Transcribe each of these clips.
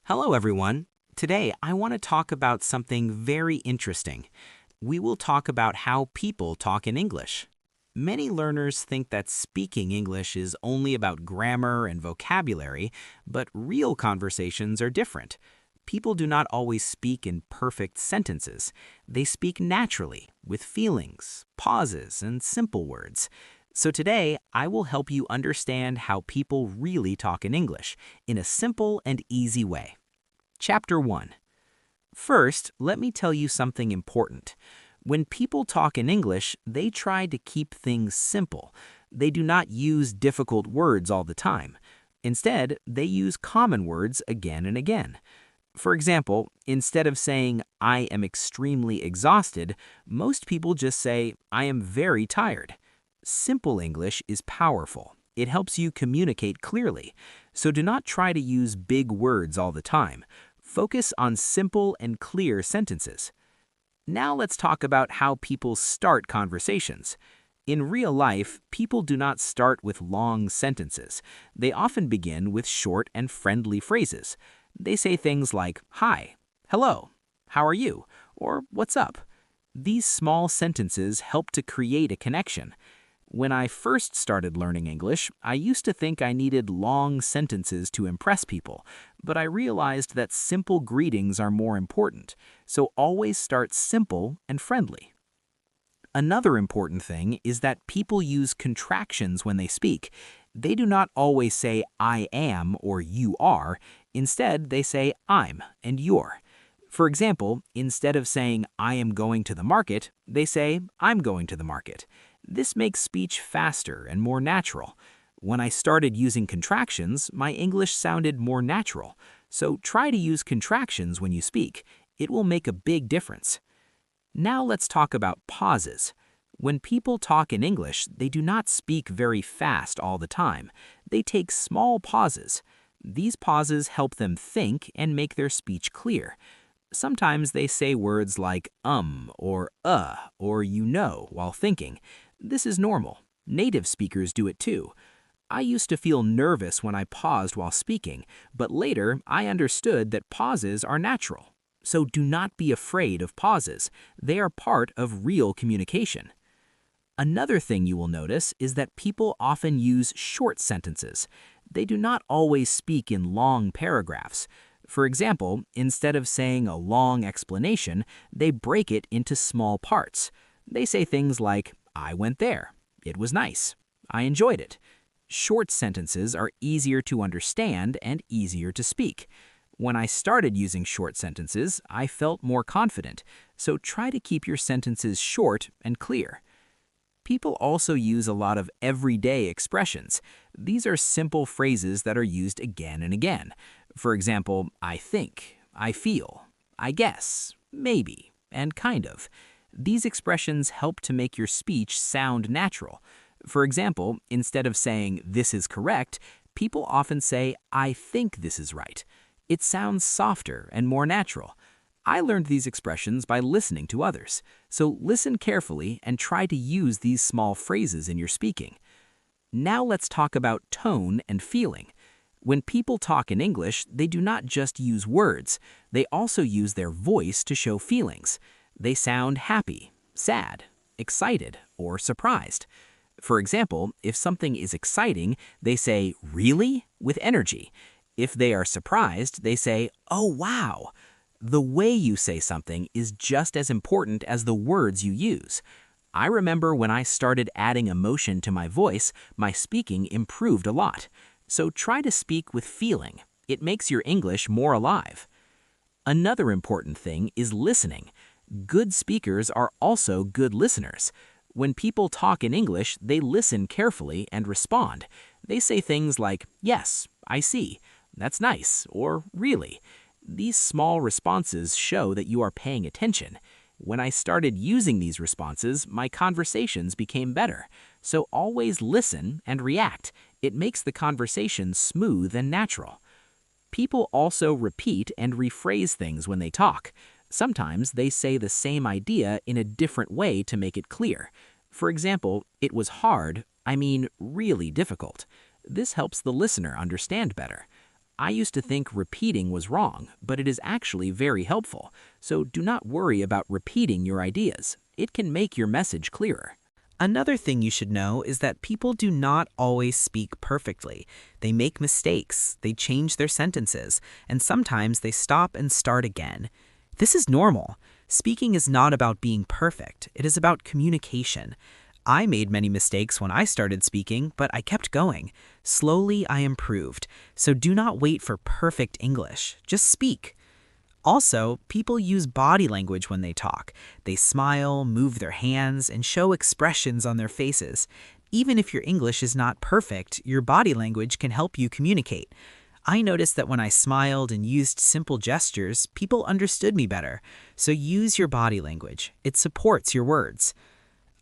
Hello, everyone. Today, I want to talk about something very interesting. We will talk about how people talk in English. Many learners think that speaking English is only about grammar and vocabulary, but real conversations are different. People do not always speak in perfect sentences. They speak naturally, with feelings, pauses, and simple words. So today, I will help you understand how people really talk in English in a simple and easy way. Chapter 1. First, let me tell you something important. When people talk in English, they try to keep things simple. They do not use difficult words all the time. Instead, they use common words again and again. For example, instead of saying, "I am extremely exhausted," most people just say, "I am very tired." Simple English is powerful. It helps you communicate clearly. So do not try to use big words all the time. Focus on simple and clear sentences. Now let's talk about how people start conversations. In real life, people do not start with long sentences. They often begin with short and friendly phrases. They say things like, "Hi," "Hello," "How are you?" or "What's up?" These small sentences help to create a connection. When I first started learning English, I used to think I needed long sentences to impress people, but I realized that simple greetings are more important, so always start simple and friendly. Another important thing is that people use contractions when they speak. They do not always say "I am" or "you are." Instead, they say "I'm" and "you're." For example, instead of saying "I am going to the market," they say "I'm going to the market." This makes speech faster and more natural. When I started using contractions, my English sounded more natural. So try to use contractions when you speak. It will make a big difference. Now let's talk about pauses. When people talk in English, they do not speak very fast all the time. They take small pauses. These pauses help them think and make their speech clear. Sometimes they say words like or or you know while thinking. This is normal. Native speakers do it too. I used to feel nervous when I paused while speaking, but later I understood that pauses are natural. So do not be afraid of pauses. They are part of real communication. Another thing you will notice is that people often use short sentences. They do not always speak in long paragraphs. For example, instead of saying a long explanation, they break it into small parts. They say things like, "I went there. It was nice. I enjoyed it." Short sentences are easier to understand and easier to speak. When I started using short sentences, I felt more confident, so try to keep your sentences short and clear. People also use a lot of everyday expressions. These are simple phrases that are used again and again. For example, "I think," "I feel," "I guess," "maybe," and "kind of." These expressions help to make your speech sound natural. For example, instead of saying "this is correct," people often say "I think this is right." It sounds softer and more natural. I learned these expressions by listening to others. So listen carefully and try to use these small phrases in your speaking. Now let's talk about tone and feeling. When people talk in English, they do not just use words. They also use their voice to show feelings. They sound happy, sad, excited, or surprised. For example, if something is exciting, they say "really?" with energy. If they are surprised, they say "oh, wow." The way you say something is just as important as the words you use. I remember when I started adding emotion to my voice, my speaking improved a lot. So try to speak with feeling. It makes your English more alive. Another important thing is listening. Good speakers are also good listeners. When people talk in English, they listen carefully and respond. They say things like, "Yes, I see," "That's nice," or "really." These small responses show that you are paying attention. When I started using these responses, my conversations became better. So always listen and react. It makes the conversation smooth and natural. People also repeat and rephrase things when they talk. Sometimes they say the same idea in a different way to make it clear. For example, "It was hard," I mean really difficult. This helps the listener understand better. I used to think repeating was wrong, but it is actually very helpful. So do not worry about repeating your ideas. It can make your message clearer. Another thing you should know is that people do not always speak perfectly. They make mistakes, they change their sentences, and sometimes they stop and start again. This is normal. Speaking is not about being perfect, it is about communication. I made many mistakes when I started speaking, but I kept going. Slowly, I improved. So do not wait for perfect English. Just speak. Also, people use body language when they talk. They smile, move their hands, and show expressions on their faces. Even if your English is not perfect, your body language can help you communicate. I noticed that when I smiled and used simple gestures, people understood me better. So use your body language. It supports your words.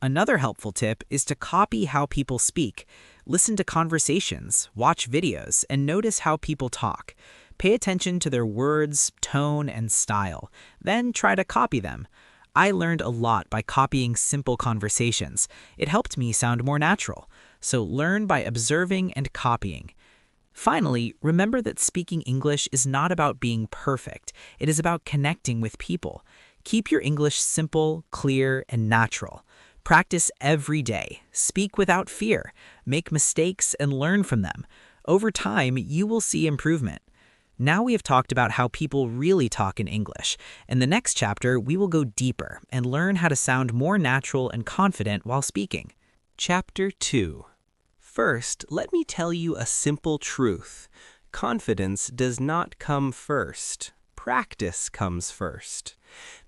Another helpful tip is to copy how people speak. Listen to conversations, watch videos, and notice how people talk. Pay attention to their words, tone, and style. Then try to copy them. I learned a lot by copying simple conversations. It helped me sound more natural. So learn by observing and copying. Finally, remember that speaking English is not about being perfect. It is about connecting with people. Keep your English simple, clear, and natural. Practice every day. Speak without fear. Make mistakes and learn from them. Over time, you will see improvement. Now we have talked about how people really talk in English. In the next chapter, we will go deeper and learn how to sound more natural and confident while speaking. Chapter 2. First, let me tell you a simple truth. Confidence does not come first. Practice comes first.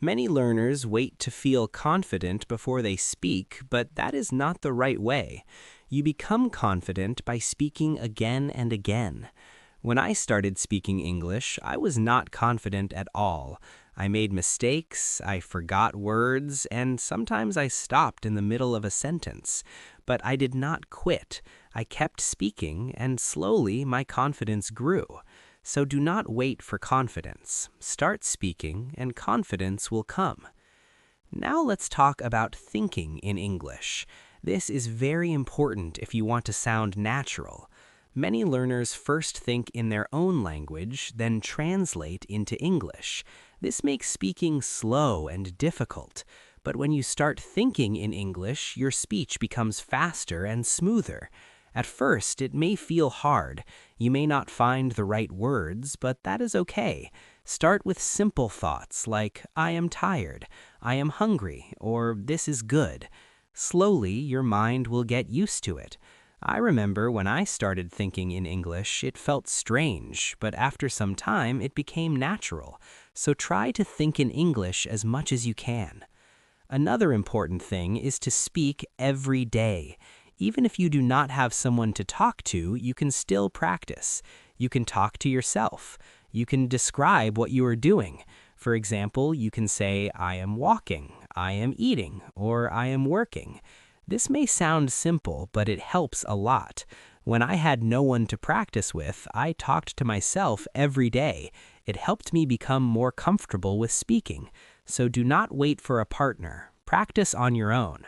Many learners wait to feel confident before they speak, but that is not the right way. You become confident by speaking again and again. When I started speaking English, I was not confident at all. I made mistakes, I forgot words, and sometimes I stopped in the middle of a sentence. But I did not quit. I kept speaking, and slowly my confidence grew. So do not wait for confidence. Start speaking, and confidence will come. Now let's talk about thinking in English. This is very important if you want to sound natural. Many learners first think in their own language, then translate into English. This makes speaking slow and difficult. But when you start thinking in English, your speech becomes faster and smoother. At first, it may feel hard. You may not find the right words, but that is okay. Start with simple thoughts like, I am tired, I am hungry, or this is good. Slowly, your mind will get used to it. I remember when I started thinking in English, it felt strange, but after some time, it became natural. So try to think in English as much as you can. Another important thing is to speak every day. Even if you do not have someone to talk to, you can still practice. You can talk to yourself. You can describe what you are doing. For example, you can say, I am walking, I am eating, or I am working. This may sound simple, but it helps a lot. When I had no one to practice with, I talked to myself every day. It helped me become more comfortable with speaking. So do not wait for a partner. Practice on your own.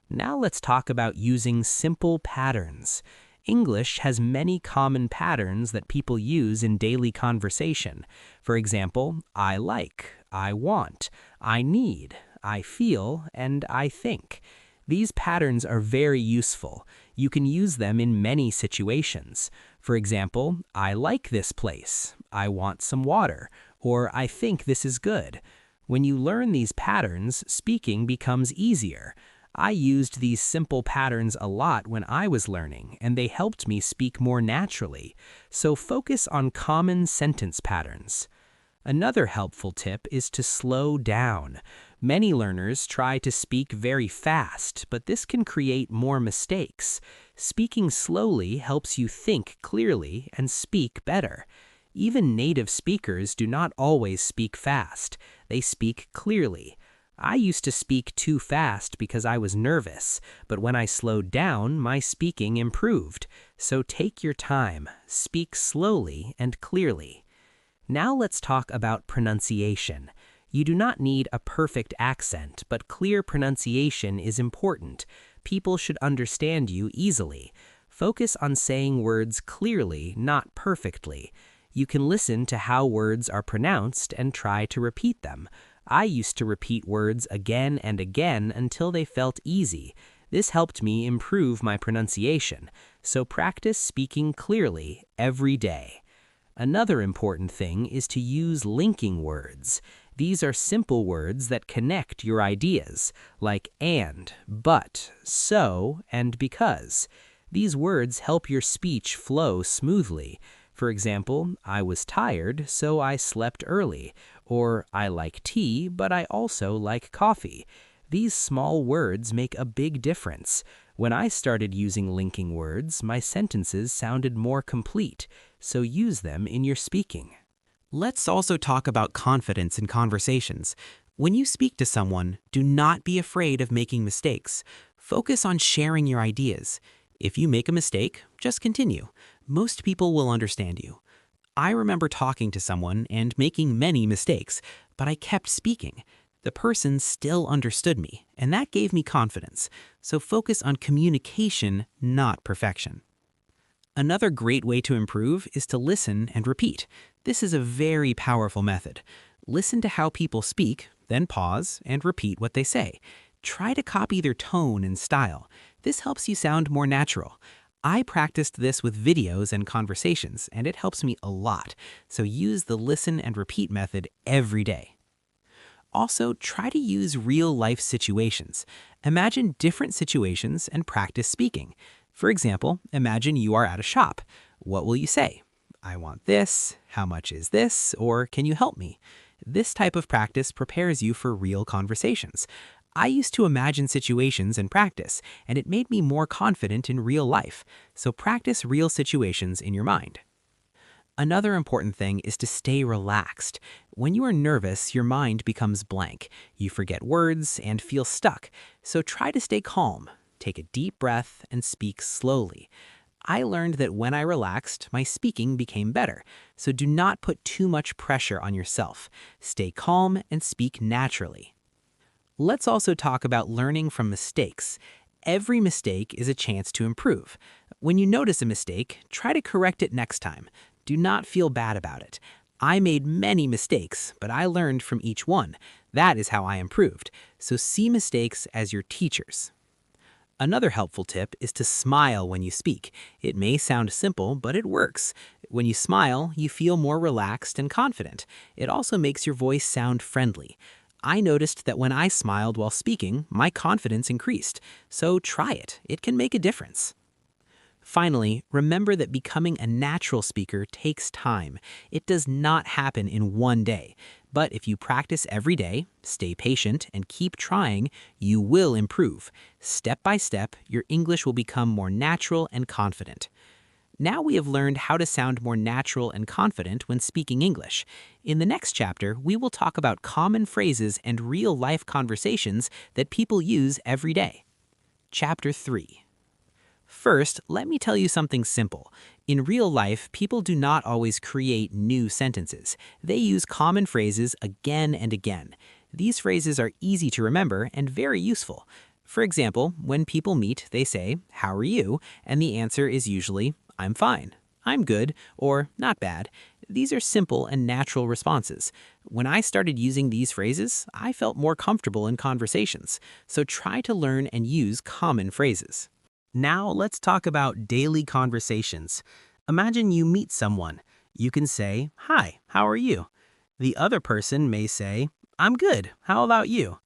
Now let's talk about using simple patterns. English has many common patterns that people use in daily conversation. For example, I like, I want, I need, I feel, and I think. These patterns are very useful. You can use them in many situations. For example, I like this place, I want some water, or I think this is good. When you learn these patterns, speaking becomes easier. I used these simple patterns a lot when I was learning, and they helped me speak more naturally. So focus on common sentence patterns. Another helpful tip is to slow down. Many learners try to speak very fast, but this can create more mistakes. Speaking slowly helps you think clearly and speak better. Even native speakers do not always speak fast. They speak clearly. I used to speak too fast because I was nervous, but when I slowed down, my speaking improved. So take your time, speak slowly and clearly. Now let's talk about pronunciation. You do not need a perfect accent, but clear pronunciation is important. People should understand you easily. Focus on saying words clearly, not perfectly. You can listen to how words are pronounced and try to repeat them. I used to repeat words again and again until they felt easy. This helped me improve my pronunciation, so practice speaking clearly every day. Another important thing is to use linking words. These are simple words that connect your ideas, like and, but, so, and because. These words help your speech flow smoothly. For example, I was tired, so I slept early. Or I like tea, but I also like coffee. These small words make a big difference. When I started using linking words, my sentences sounded more complete, so use them in your speaking. Let's also talk about confidence in conversations. When you speak to someone, do not be afraid of making mistakes. Focus on sharing your ideas. If you make a mistake, just continue. Most people will understand you. I remember talking to someone and making many mistakes, but I kept speaking. The person still understood me, and that gave me confidence. So focus on communication, not perfection. Another great way to improve is to listen and repeat. This is a very powerful method. Listen to how people speak, then pause and repeat what they say. Try to copy their tone and style. This helps you sound more natural. I practiced this with videos and conversations, and it helps me a lot. So use the listen and repeat method every day. Also, try to use real-life situations. Imagine different situations and practice speaking. For example, imagine you are at a shop. What will you say? I want this, how much is this, or can you help me? This type of practice prepares you for real conversations. I used to imagine situations and practice, and it made me more confident in real life. So practice real situations in your mind. Another important thing is to stay relaxed. When you are nervous, your mind becomes blank. You forget words and feel stuck. So try to stay calm. Take a deep breath and speak slowly. I learned that when I relaxed, my speaking became better. So do not put too much pressure on yourself. Stay calm and speak naturally. Let's also talk about learning from mistakes. Every mistake is a chance to improve. When you notice a mistake, try to correct it next time. Do not feel bad about it. I made many mistakes, but I learned from each one. That is how I improved. So see mistakes as your teachers. Another helpful tip is to smile when you speak. It may sound simple, but it works. When you smile, you feel more relaxed and confident. It also makes your voice sound friendly. I noticed that when I smiled while speaking, my confidence increased. So try it. It can make a difference. Finally, remember that becoming a natural speaker takes time. It does not happen in one day. But if you practice every day, stay patient, and keep trying, you will improve. Step by step, your English will become more natural and confident. Now we have learned how to sound more natural and confident when speaking English. In the next chapter, we will talk about common phrases and real-life conversations that people use every day. Chapter 3. First, let me tell you something simple. In real life, people do not always create new sentences. They use common phrases again and again. These phrases are easy to remember and very useful. For example, when people meet, they say, "How are you?" and the answer is usually, "I'm fine," "I'm good," or "not bad." These are simple and natural responses. When I started using these phrases, I felt more comfortable in conversations. So try to learn and use common phrases. Now let's talk about daily conversations. Imagine you meet someone. You can say, "Hi, how are you?" The other person may say, "I'm good, how about you?"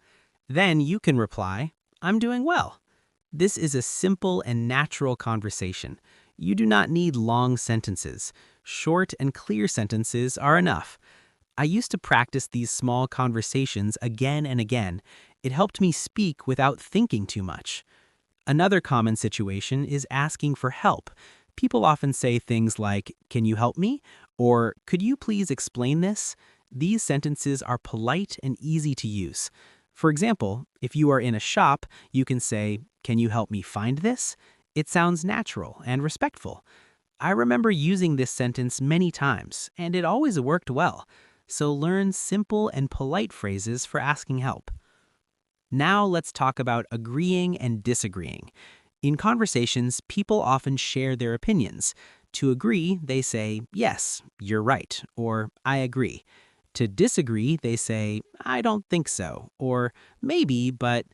Then you can reply, "I'm doing well." This is a simple and natural conversation. You do not need long sentences. Short and clear sentences are enough. I used to practice these small conversations again and again. It helped me speak without thinking too much. Another common situation is asking for help. People often say things like, "Can you help me?" or "Could you please explain this?" These sentences are polite and easy to use. For example, if you are in a shop, you can say, "Can you help me find this?" It sounds natural and respectful. I remember using this sentence many times, and it always worked well. So learn simple and polite phrases for asking help. Now let's talk about agreeing and disagreeing. In conversations, people often share their opinions. To agree, they say, yes, you're right, or I agree. To disagree, they say, I don't think so, or maybe, but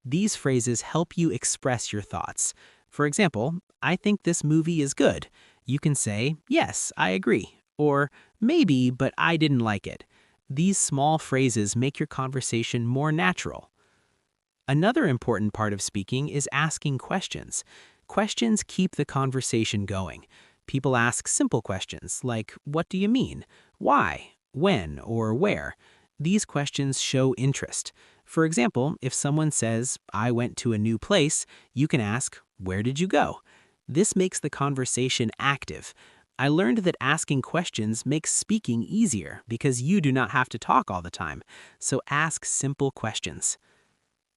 these phrases help you express your thoughts. For example, I think this movie is good. You can say, yes, I agree, or maybe, but I didn't like it. These small phrases make your conversation more natural. Another important part of speaking is asking questions. Questions keep the conversation going. People ask simple questions like, what do you mean? Why? When? Or where? These questions show interest. For example, if someone says, I went to a new place, you can ask, where did you go? This makes the conversation active. I learned that asking questions makes speaking easier because you do not have to talk all the time. So ask simple questions.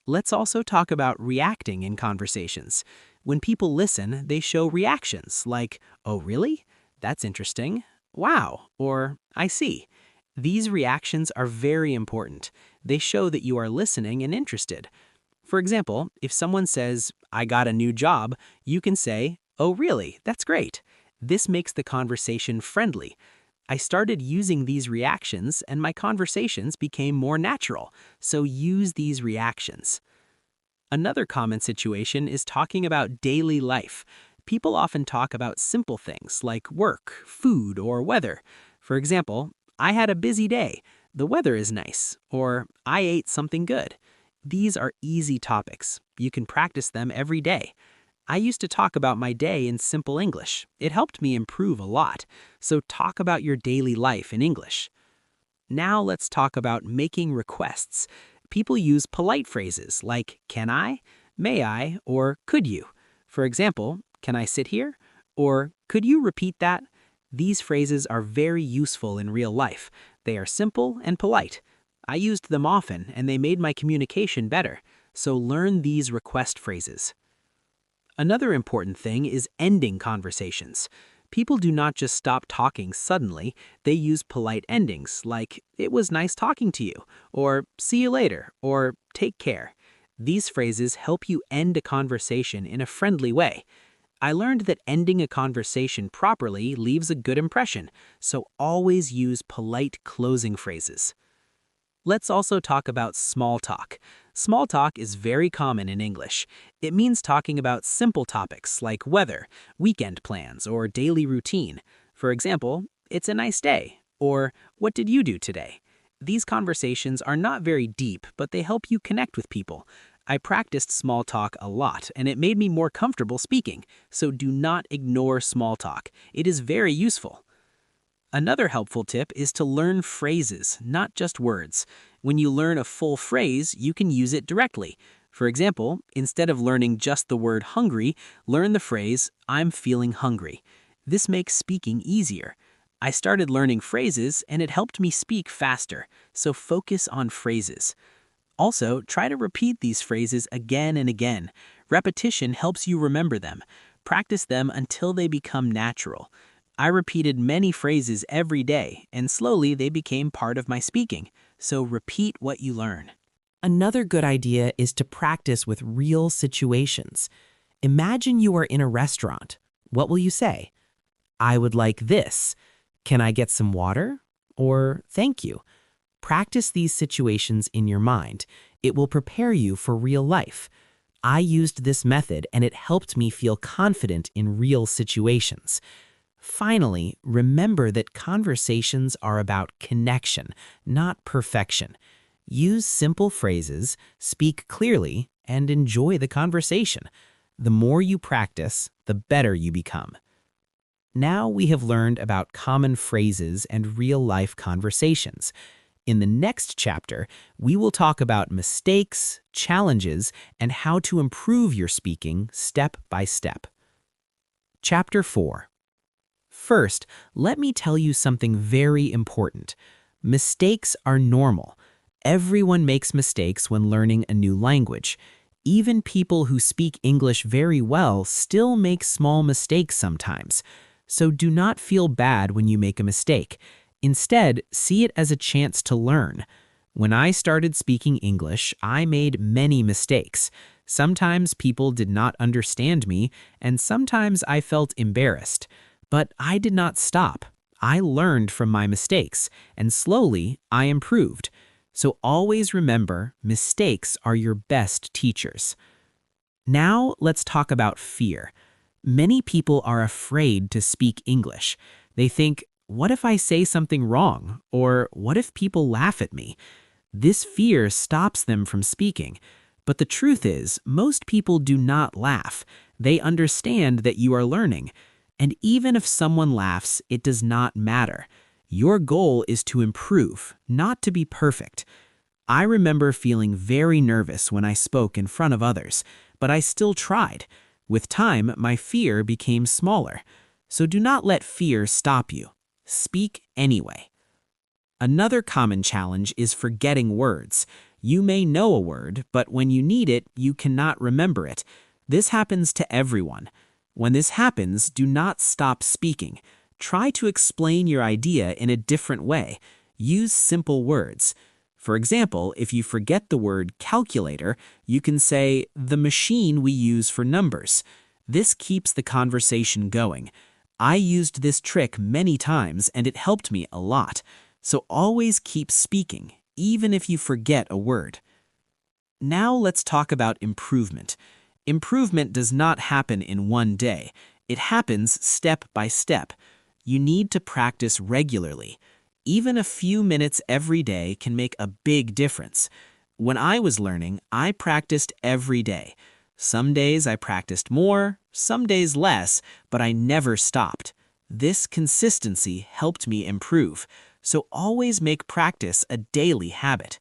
Let's also talk about reacting in conversations. When people listen, they show reactions like, oh, really? That's interesting. Wow, or I see. These reactions are very important. They show that you are listening and interested. For example, if someone says, I got a new job, you can say, oh, really? That's great. This makes the conversation friendly. I started using these reactions and my conversations became more natural, so use these reactions. Another common situation is talking about daily life. People often talk about simple things like work, food, or weather. For example, I had a busy day. The weather is nice. Or I ate something good. These are easy topics. You can practice them every day. I used to talk about my day in simple English. It helped me improve a lot. So talk about your daily life in English. Now let's talk about making requests. People use polite phrases like can I, may I, or could you. For example, can I sit here? Or could you repeat that? These phrases are very useful in real life. They are simple and polite. I used them often and they made my communication better. So learn these request phrases. Another important thing is ending conversations. People do not just stop talking suddenly, they use polite endings like, it was nice talking to you, or see you later, or take care. These phrases help you end a conversation in a friendly way. I learned that ending a conversation properly leaves a good impression, so always use polite closing phrases. Let's also talk about small talk. Small talk is very common in English. It means talking about simple topics like weather, weekend plans, or daily routine. For example, it's a nice day, or what did you do today? These conversations are not very deep, but they help you connect with people. I practiced small talk a lot, and it made me more comfortable speaking, so do not ignore small talk. It is very useful. Another helpful tip is to learn phrases, not just words. When you learn a full phrase, you can use it directly. For example, instead of learning just the word hungry, learn the phrase, I'm feeling hungry. This makes speaking easier. I started learning phrases and it helped me speak faster, so focus on phrases. Also, try to repeat these phrases again and again. Repetition helps you remember them. Practice them until they become natural. I repeated many phrases every day, and slowly they became part of my speaking. So repeat what you learn. Another good idea is to practice with real situations. Imagine you are in a restaurant. What will you say? I would like this. Can I get some water? Or thank you. Practice these situations in your mind. It will prepare you for real life. I used this method and it helped me feel confident in real situations. Finally, remember that conversations are about connection, not perfection. Use simple phrases, speak clearly, and enjoy the conversation. The more you practice, the better you become. Now we have learned about common phrases and real-life conversations. In the next chapter, we will talk about mistakes, challenges, and how to improve your speaking step by step. Chapter 4. First, let me tell you something very important. Mistakes are normal. Everyone makes mistakes when learning a new language. Even people who speak English very well still make small mistakes sometimes. So do not feel bad when you make a mistake. Instead, see it as a chance to learn. When I started speaking English, I made many mistakes. Sometimes people did not understand me, and sometimes I felt embarrassed. But I did not stop. I learned from my mistakes, and slowly I improved. So always remember, mistakes are your best teachers. Now let's talk about fear. Many people are afraid to speak English. They think, what if I say something wrong? Or what if people laugh at me? This fear stops them from speaking. But the truth is, most people do not laugh. They understand that you are learning. And even if someone laughs, it does not matter. Your goal is to improve, not to be perfect. I remember feeling very nervous when I spoke in front of others, but I still tried. With time, my fear became smaller. So do not let fear stop you. Speak anyway. Another common challenge is forgetting words. You may know a word, but when you need it, you cannot remember it. This happens to everyone. When this happens, do not stop speaking. Try to explain your idea in a different way. Use simple words. For example, if you forget the word calculator, you can say, the machine we use for numbers. This keeps the conversation going. I used this trick many times and it helped me a lot. So always keep speaking, even if you forget a word. Now let's talk about improvement. Improvement does not happen in one day. It happens step by step. You need to practice regularly. Even a few minutes every day can make a big difference. When I was learning, I practiced every day. Some days I practiced more, some days less, but I never stopped. This consistency helped me improve, so always make practice a daily habit.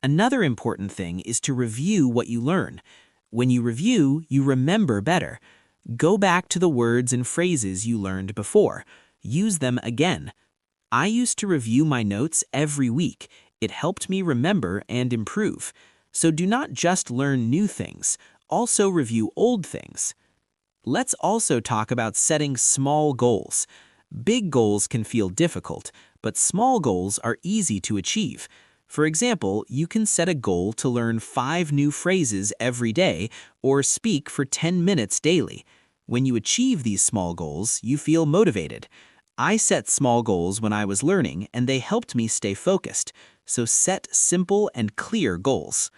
Another important thing is to review what you learn. When you review, you remember better. Go back to the words and phrases you learned before. Use them again. I used to review my notes every week. It helped me remember and improve. So do not just learn new things, also review old things. Let's also talk about setting small goals. Big goals can feel difficult, but small goals are easy to achieve. For example, you can set a goal to learn 5 new phrases every day or speak for 10 minutes daily. When you achieve these small goals, you feel motivated. I set small goals when I was learning, and they helped me stay focused. So set simple and clear goals.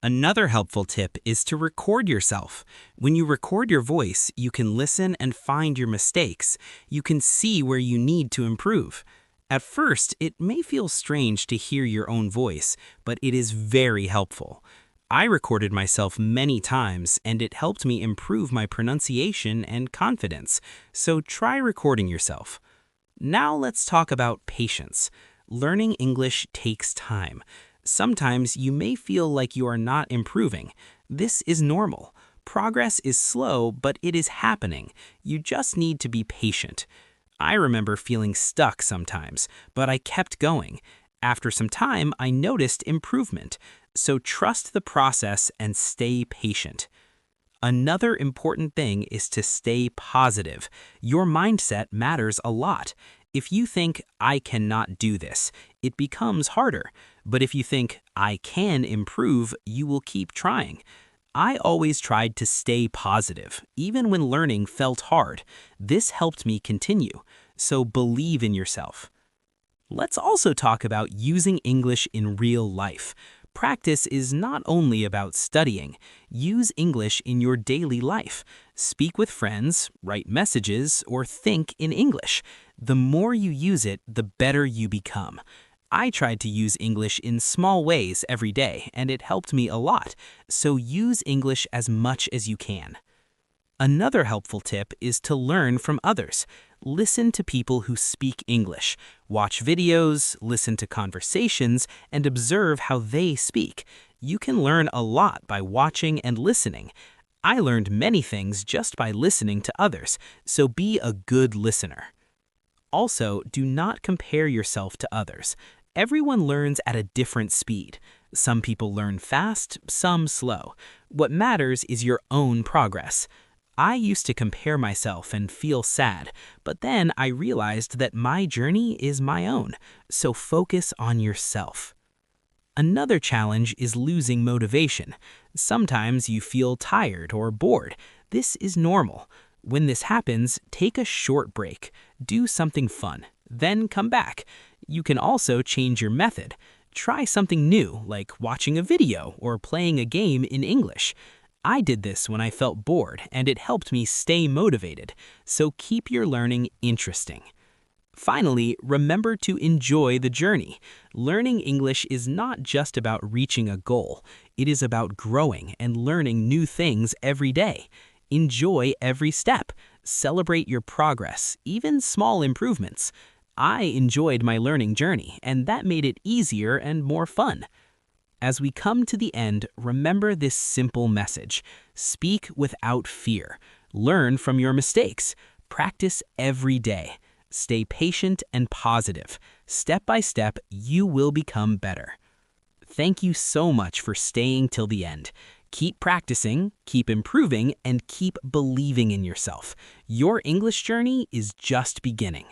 Another helpful tip is to record yourself. When you record your voice, you can listen and find your mistakes. You can see where you need to improve. At first, it may feel strange to hear your own voice, but it is very helpful. I recorded myself many times, and it helped me improve my pronunciation and confidence. So try recording yourself. Now let's talk about patience. Learning English takes time. Sometimes you may feel like you are not improving. This is normal. Progress is slow, but it is happening. You just need to be patient. I remember feeling stuck sometimes, but I kept going. After some time, I noticed improvement. So trust the process and stay patient. Another important thing is to stay positive. Your mindset matters a lot. If you think, I cannot do this, it becomes harder. But if you think, I can improve, you will keep trying. I always tried to stay positive, even when learning felt hard. This helped me continue. So believe in yourself. Let's also talk about using English in real life. Practice is not only about studying. Use English in your daily life. Speak with friends, write messages, or think in English. The more you use it, the better you become. I tried to use English in small ways every day, and it helped me a lot. So use English as much as you can. Another helpful tip is to learn from others. Listen to people who speak English. Watch videos, listen to conversations, and observe how they speak. You can learn a lot by watching and listening. I learned many things just by listening to others, so be a good listener. Also, do not compare yourself to others. Everyone learns at a different speed. Some people learn fast, some slow. What matters is your own progress. I used to compare myself and feel sad, but then I realized that my journey is my own, so focus on yourself. Another challenge is losing motivation. Sometimes you feel tired or bored. This is normal. When this happens, take a short break. Do something fun. Then come back. You can also change your method. Try something new, like watching a video or playing a game in English. I did this when I felt bored, and it helped me stay motivated. So keep your learning interesting. Finally, remember to enjoy the journey. Learning English is not just about reaching a goal. It is about growing and learning new things every day. Enjoy every step. Celebrate your progress, even small improvements. I enjoyed my learning journey, and that made it easier and more fun. As we come to the end, remember this simple message. Speak without fear. Learn from your mistakes. Practice every day. Stay patient and positive. Step by step, you will become better. Thank you so much for staying till the end. Keep practicing, keep improving, and keep believing in yourself. Your English journey is just beginning.